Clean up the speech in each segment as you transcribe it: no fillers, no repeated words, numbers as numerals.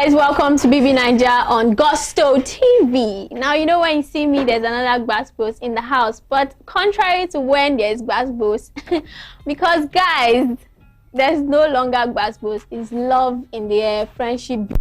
guys, welcome to BB Naija on Gusto TV. Now, you know when you see me, there's another glass post in the house, but contrary to when there's glass post, because guys, there's no longer glass post. It's love in the air, friendship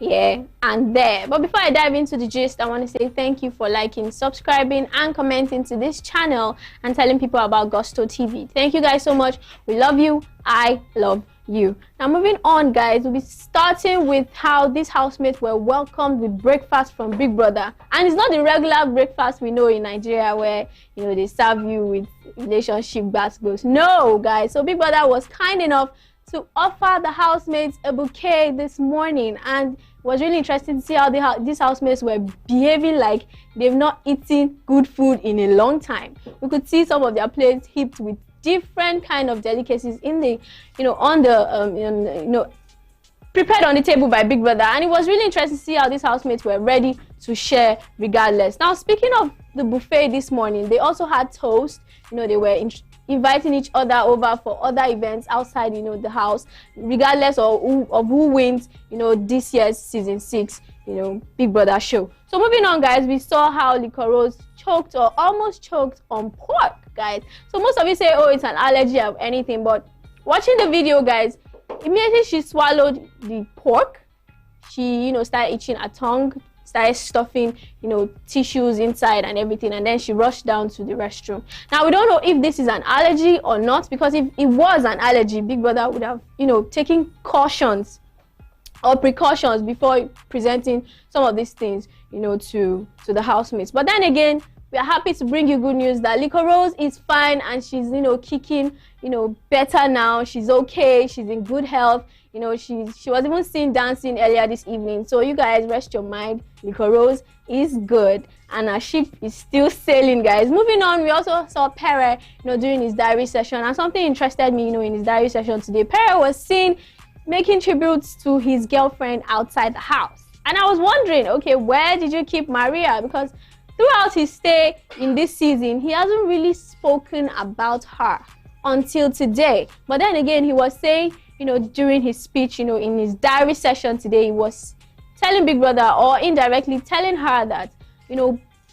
here and there. But before I dive into the gist, I want to say thank you for liking, subscribing, and commenting to this channel and telling people about Gusto TV. Thank you guys so much. We love you. I love you. Now moving on, guys, we'll be starting with how these housemates were welcomed with breakfast from Big Brother. And it's not the regular breakfast we know in Nigeria where, you know, they serve you with relationship baskets. No, guys. So Big Brother was kind enough to offer the housemates a bouquet this morning, and it was really interesting to see how these housemates were behaving like they've not eaten good food in a long time. We could see some of their plates heaped with different kind of delicacies in the, prepared on the table by Big Brother, and it was really interesting to see how these housemates were ready to share regardless. Now, speaking of the buffet this morning, they also had toast. They were inviting each other over for other events outside, the house, regardless of who wins, this year's season 6, Big Brother show. So moving on, guys, we saw how LIQUOROSE choked or almost choked on pork, guys. So most of you say, oh, it's an allergy of anything, but watching the video, guys, immediately she swallowed the pork, she, started itching her tongue, started stuffing, tissues inside and everything, and then she rushed down to the restroom. Now, we don't know if this is an allergy or not, because if it was an allergy, Big Brother would have, taken cautions or precautions before presenting some of these things, to the housemates. But then again, we are happy to bring you good news that LIQUOROSE is fine and she's, kicking, better now. She's okay. She's in good health. She was even seen dancing earlier this evening. So you guys rest your mind. LIQUOROSE is good and our ship is still sailing, guys. Moving on, we also saw PERE, during his diary session, and something interested me, in his diary session today. PERE was seen making tributes to his girlfriend outside the house. And I was wondering, okay, where did you keep Maria? Because throughout his stay in this season, he hasn't really spoken about her until today. But then again, he was saying, during his speech, in his diary session today, he was telling Big Brother, or indirectly telling her that,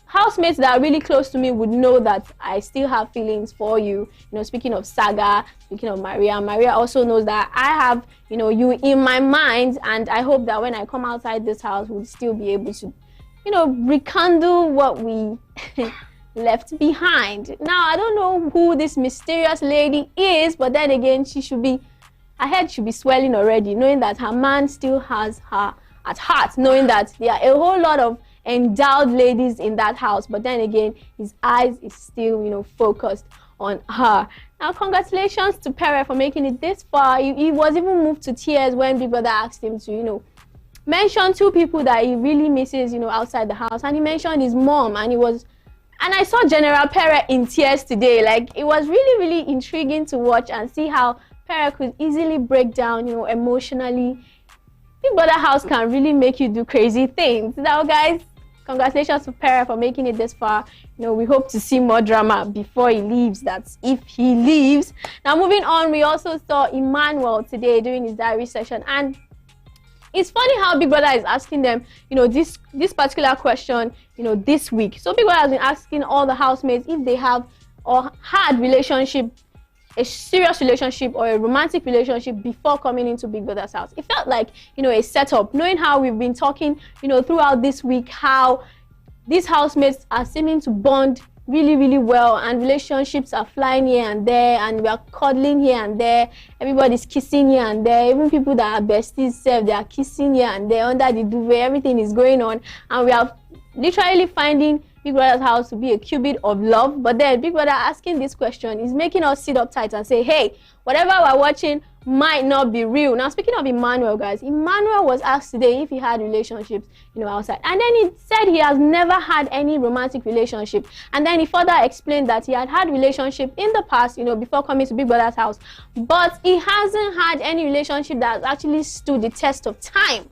housemates that are really close to me would know that I still have feelings for you. Speaking of Saga, speaking of Maria, Maria also knows that I have, you in my mind, and I hope that when I come outside this house, we'll still be able to, rekindle what we left behind. Now, I don't know who this mysterious lady is, but then again, her head should be swelling already, knowing that her man still has her at heart, knowing that there are a whole lot of endowed ladies in that house, but then again, his eyes is still, focused on her. Now, congratulations to PERE for making it this far. He was even moved to tears when Big Brother asked him to, mention 2 people that he really misses, outside the house, and he mentioned his mom, and I saw General PERE in tears today. Like, it was really, really intriguing to watch and see how PERE could easily break down, emotionally. Big Brother house can really make you do crazy things. Now, guys, congratulations to PERE for making it this far. We hope to see more drama before he leaves. That's if he leaves. Now, moving on, we also saw EMMANUEL today during his diary session, and it's funny how Big Brother is asking them, this particular question, this week. So Big Brother has been asking all the housemates if they have or had a serious relationship or a romantic relationship before coming into Big Brother's house. It felt like, a setup, knowing how we've been talking, throughout this week, how these housemates are seeming to bond really, really well, and relationships are flying here and there, and we are cuddling here and there. Everybody's kissing here and there. Even people that are besties, they are kissing here and there under the duvet. Everything is going on, and we are literally finding Big Brother's house to be a cubit of love. But then Big Brother asking this question is making us sit up tight and say, hey, whatever we're watching might not be real. Now, speaking of EMMANUEL, guys, EMMANUEL was asked today if he had relationships, outside. And then he said he has never had any romantic relationship. And then he further explained that he had relationship in the past, before coming to Big Brother's house. But he hasn't had any relationship that has actually stood the test of time.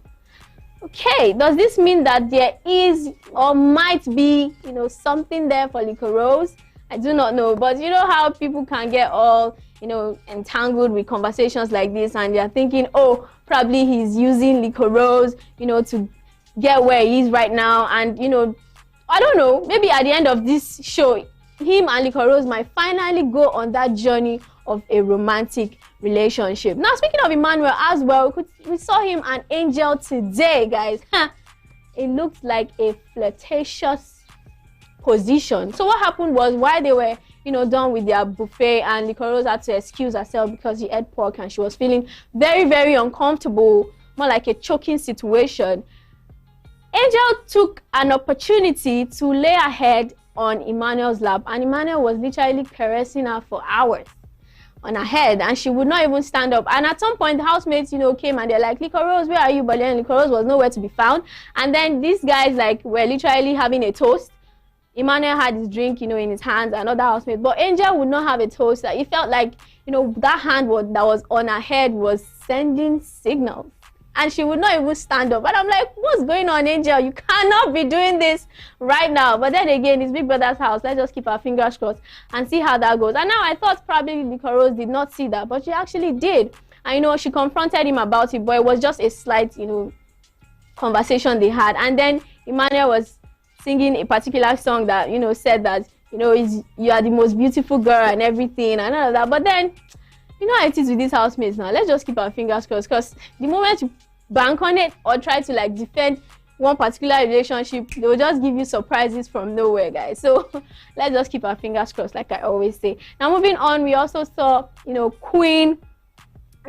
Okay, does this mean that there is or might be, something there for LIQUOROSE? I do not know. But you know how people can get all, you know, entangled with conversations like this, and they're thinking, oh, probably he's using LIQUOROSE, you know, to get where he is right now. And, you know, I don't know, maybe at the end of this show, him and LIQUOROSE might finally go on that journey of a romantic relationship. Now, speaking of Emmanuel as well, we saw him and Angel today, guys. It looked like a flirtatious position. So what happened was, while they were, you know, done with their buffet, and LIQUOROSE had to excuse herself because she ate pork and she was feeling very, very uncomfortable, more like a choking situation. Angel took an opportunity to lay her head on Emmanuel's lap, and Emmanuel was literally caressing her for hours on her head, and she would not even stand up. And at some point, the housemates, you know, came and they're like, LIQUOROSE, where are you? But then LIQUOROSE was nowhere to be found. And then these guys, like, were literally having a toast. Emmanuel had his drink, you know, in his hands, and other housemates. But Angel would not have a toast. It felt like, you know, that hand that was on her head was sending signals, and she would not even stand up. And I'm like, what's going on, Angel? You cannot be doing this right now. But then again, it's Big Brother's house. Let's just keep our fingers crossed and see how that goes. And now I thought probably LIQUOROSE did not see that, but she actually did. And, you know, she confronted him about it, but it was just a slight, you know, conversation they had. And then Emmanuel was singing a particular song that, you know, said that, you know, you are the most beautiful girl and everything and all of that. But then, you know how it is with these housemates now. Let's just keep our fingers crossed, because the moment you bank on it or try to like defend one particular relationship, they will just give you surprises from nowhere, guys. So let's just keep our fingers crossed, like I always say. Now, moving on, we also saw, you know, Queen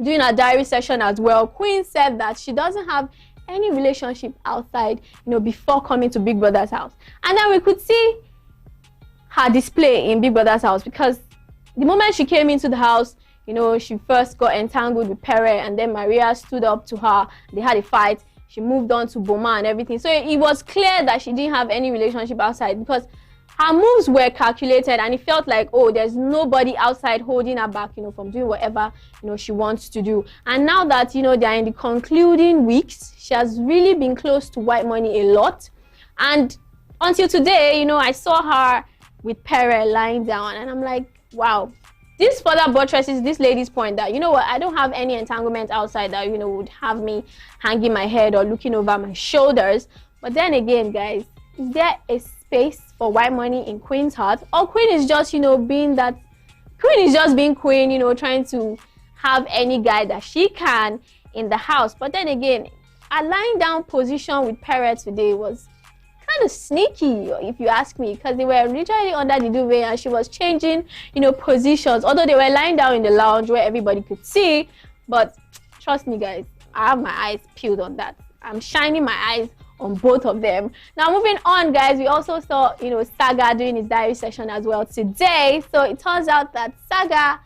doing a diary session as well. Queen said that she doesn't have any relationship outside, you know, before coming to Big Brother's house. And then we could see her display in Big Brother's house, because the moment she came into the house, you know, she first got entangled with PERE, and then Maria stood up to her. They had a fight. She moved on to Boma and everything. So it was clear that she didn't have any relationship outside, because her moves were calculated, and it felt like, oh, there's nobody outside holding her back, you know, from doing whatever, you know, she wants to do. And now that, you know, they're in the concluding weeks, she has really been close to White Money a lot. And until today, you know, I saw her with PERE lying down, and I'm like, wow. This further buttresses this lady's point that, you know what, I don't have any entanglement outside that, you know, would have me hanging my head or looking over my shoulders. But then again, guys, is there a space for White Money in Queen's heart? Or Queen is just, you know, being Queen, you know, trying to have any guy that she can in the house. But then again, a lying down position with PERE today was kind of sneaky, if you ask me, because they were literally under the duvet and she was changing, you know, positions, although they were lying down in the lounge where everybody could see. But trust me, guys, I have my eyes peeled on that. I'm shining my eyes on both of them. Now, moving on, guys, we also saw, you know, Saga doing his diary session as well today. So it turns out that Saga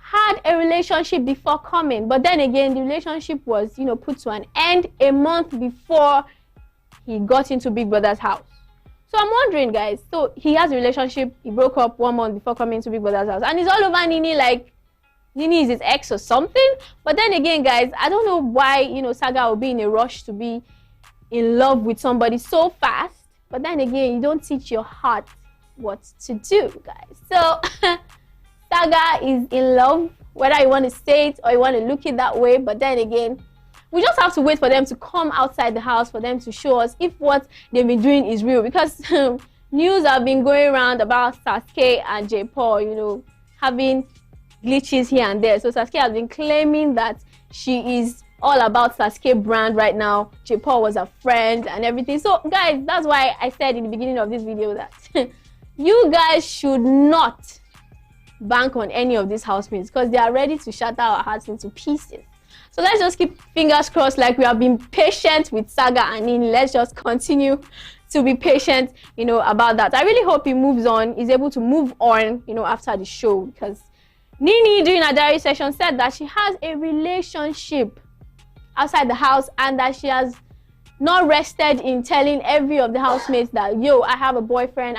had a relationship before coming, but then again, the relationship was, you know, put to an end a month before he got into Big Brother's house. So I'm wondering, guys, so he has a relationship, he broke up 1 month before coming to Big Brother's house, and it's all over Nini, like Nini is his ex or something. But then again, guys, I don't know why, you know, Saga will be in a rush to be in love with somebody so fast. But then again, you don't teach your heart what to do, guys. So Saga is in love, whether you want to say it or you want to look it that way. But then again, we just have to wait for them to come outside the house for them to show us if what they've been doing is real. Because news have been going around about Sasuke and J. Paul, you know, having glitches here and there. So Sasuke has been claiming that she is all about Sasuke brand right now. J. Paul was a friend and everything. So guys, that's why I said in the beginning of this video that you guys should not bank on any of these housemates, because they are ready to shatter our hearts into pieces. So let's just keep fingers crossed, like we have been patient with Saga and Nini. Let's just continue to be patient, you know, about that. I really hope he moves on, is able to move on, you know, after the show, because Nini, during a diary session, said that she has a relationship outside the house and that she has not rested in telling every of the housemates that, yo, I have a boyfriend,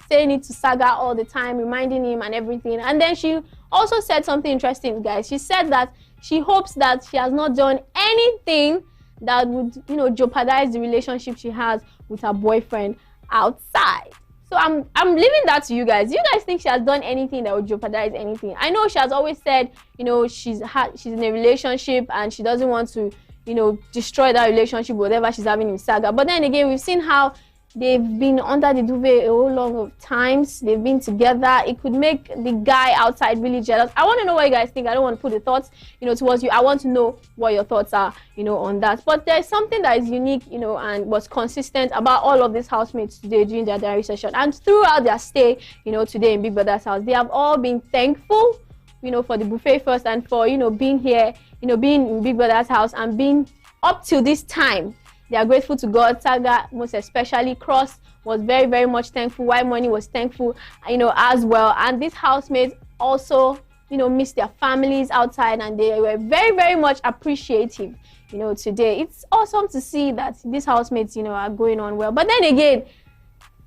saying it to Saga all the time, reminding him and everything. And then she also said something interesting, guys. She said that she hopes that she has not done anything that would, you know, jeopardize the relationship she has with her boyfriend outside. So I'm leaving that to you guys. Do you guys think she has done anything that would jeopardize anything? I know she has always said, you know, she's in a relationship and she doesn't want to, you know, destroy that relationship, whatever she's having in Saga. But then again, we've seen how they've been under the duvet a whole long of times. They've been together. It could make the guy outside really jealous. I want to know what you guys think. I don't want to put the thoughts, you know, towards you. I want to know what your thoughts are, you know, on that. But there's something that is unique, you know, and was consistent about all of these housemates today during their diary session and throughout their stay, you know, today in Big Brother's house. They have all been thankful, you know, for the buffet first and for, you know, being here, you know, being in Big Brother's house and being up till this time. They are grateful to God. Saga, most especially, Cross was very, very much thankful. White Money was thankful, you know, as well. And these housemates also, you know, missed their families outside, and they were very, very much appreciative, you know, today. It's awesome to see that these housemates, you know, are going on well. But then again,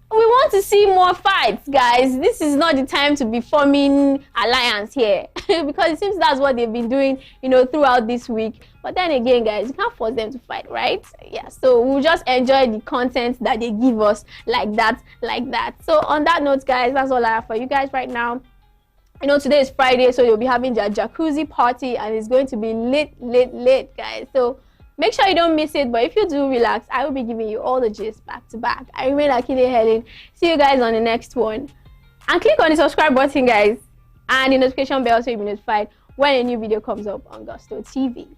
we want to see more fights, guys. This is not the time to be forming alliance here because it seems that's what they've been doing, you know, throughout this week. But then again, guys, you can't force them to fight, right? Yeah, so we'll just enjoy the content that they give us like that. So on that note, guys, that's all I have for you guys right now. You know, today is Friday, so you'll be having their jacuzzi party and it's going to be lit, guys. So make sure you don't miss it, but if you do relax, I will be giving you all the gist back to back. I remain Akile Helen. See you guys on the next one. And click on the subscribe button, guys, and the notification bell so you'll be notified when a new video comes up on Gusto TV.